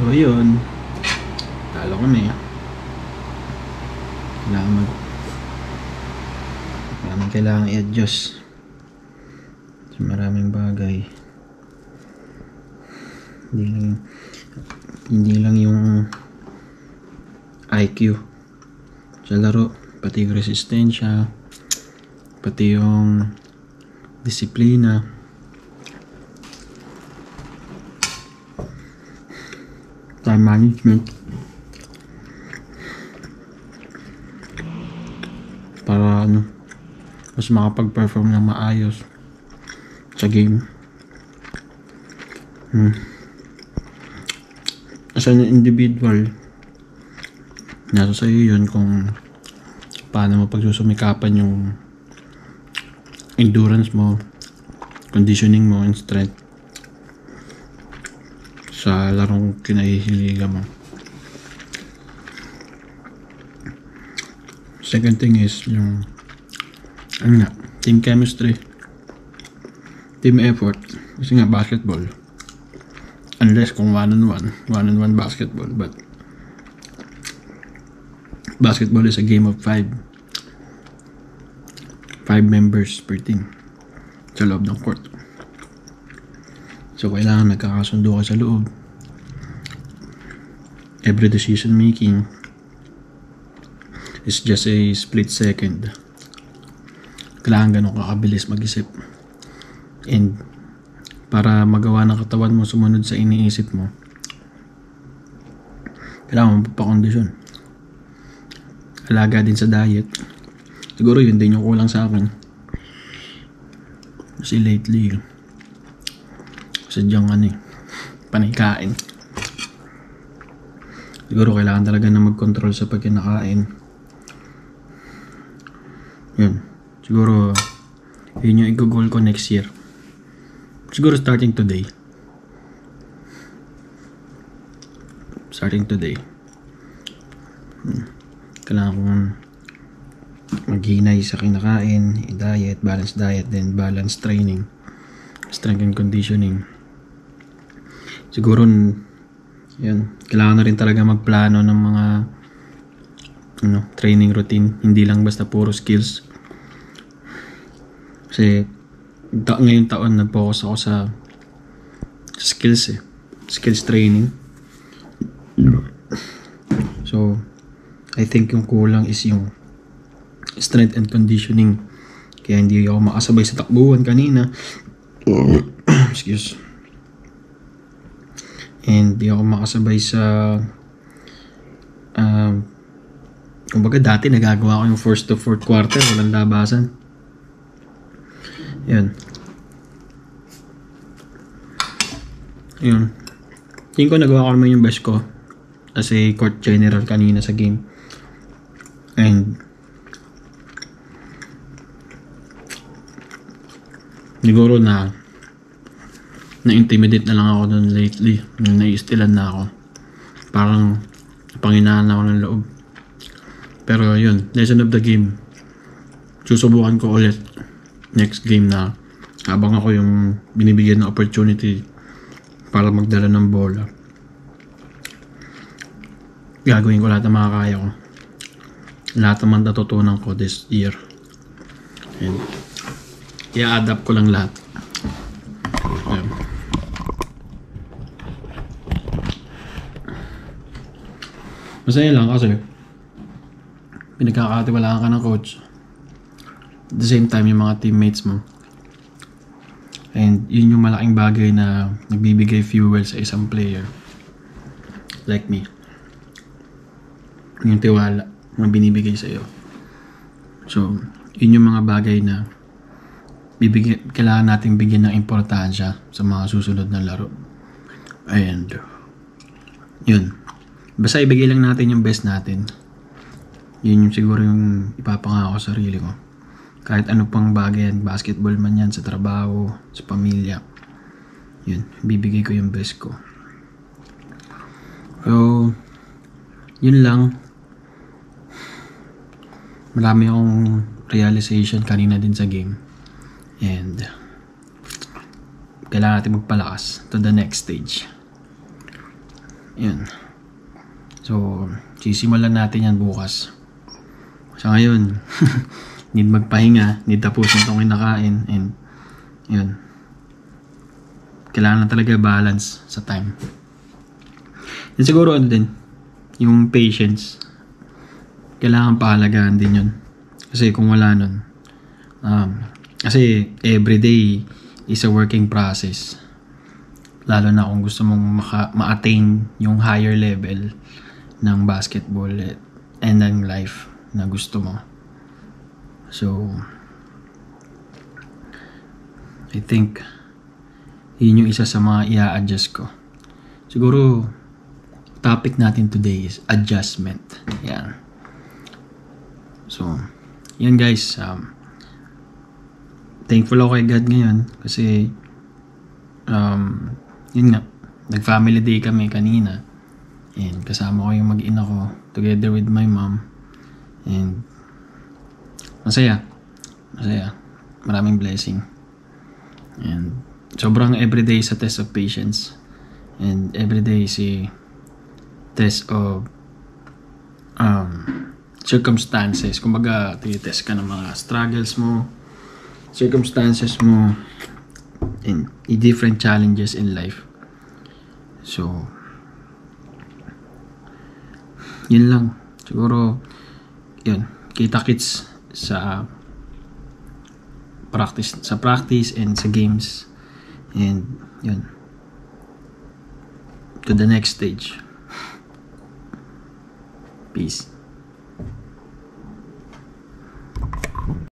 So yun, talo kami. Kailangan i-adjust sa maraming bagay. Hindi lang yung IQ sa laro, pati yung resistensya, pati yung disiplina, time management, para mas makapag-perform ng maayos sa game. As an individual, nasa sa'yo yun kung paano mo pagsusumikapan yung endurance mo, conditioning mo, and strength sa larong kinahihiligan mo. Second thing is yung team chemistry, team effort. Kasi nga basketball, unless kung one-on-one basketball, but basketball is a game of 5 members per team sa loob ng court. So kailangan nagkakasundo ka sa loob. Every decision making is just a split second. Kailangan ganun kakabilis mag-isip. And para magawa ng katawan mo sumunod sa iniisip mo, kailangan mo papakondisyon. Alaga din sa diet. Siguro yun din yung kulang sa akin. Kasi lately, sadyang panikain. Siguro kailangan talaga na mag-control sa pagkinakain. Yun. Siguro, yun yung i-goal ko next year. Siguro starting today. Kailangan kong maghinay sa kinakain, i-diet, balance diet, then balance training, strength and conditioning. Siguro, yun, kailangan na rin talaga magplano ng mga training routine, hindi lang basta puro skills. Kasi ngayong taon nag-focus ako sa skills skills training. So I think yung kulang is yung strength and conditioning, kaya hindi ako makasabay sa takbuhan kanina. Excuse. And hindi ako makasabay sa kumbaga dati nagagawa ko yung first to fourth quarter walang labasan. Yun. Tingin ko nagawa ko naman yung best ko as a court general kanina sa game. And siguro na-intimidate na lang ako dun lately. Nai-stilan na ako. Parang napanghinaan na ako ng loob. Pero yun, lesson of the game. Susubukan ko ulit next game na habang ako yung binibigyan ng opportunity para magdala ng bola. Gagawin ko lahat ng makakaya ko. Lahat naman natutunan ko this year. And i-adapt ko lang lahat. Ayan. Masaya lang kasi pinagkakatiwalaan ka ng coach. At the same time, yung mga teammates mo. And yun yung malaking bagay na nagbibigay fuel sa isang player. Like me. Yung tiwala na binibigay sa'yo. So, yun yung mga bagay na kailangan natin bigyan ng importansya sa mga susunod na laro. And yun. Basta ibigay lang natin yung best natin. Yun yung siguro yung ipapangako sa sarili ko. Kahit ano pang bagay yan, basketball man yan, sa trabaho, sa pamilya, yun, bibigay ko yung best ko. So, yun lang. Marami akong realization kanina din sa game. And kailangan natin magpalakas to the next stage. Yun. So, sisimulan natin yan bukas. Sa ngayon, need magpahinga, need tapusin itong kinakain, and yun. Kailangan na talaga balance sa time. And siguro ano din, yung patience. Kailangan pahalagahan din yun. Kasi kung wala nun, kasi everyday is a working process. Lalo na kung gusto mong ma-attain yung higher level ng basketball and ng life na gusto mo. So, I think yun yung isa sa mga i-adjust ko. Siguro, topic natin today is adjustment. Yan. So, yan guys. Thankful ako kay God ngayon kasi yun nga, nag-family day kami kanina and kasama ko yung mag-ina ko together with my mom, and masaya, maraming blessing, and sobrang everyday sa test of patience, and everyday si test of circumstances. Kumbaga test ka ng mga struggles mo, circumstances mo, and different challenges in life. So, yun lang. Siguro, yun. Kita-kits sa practice and sa games. And, yun. To the next stage. Peace.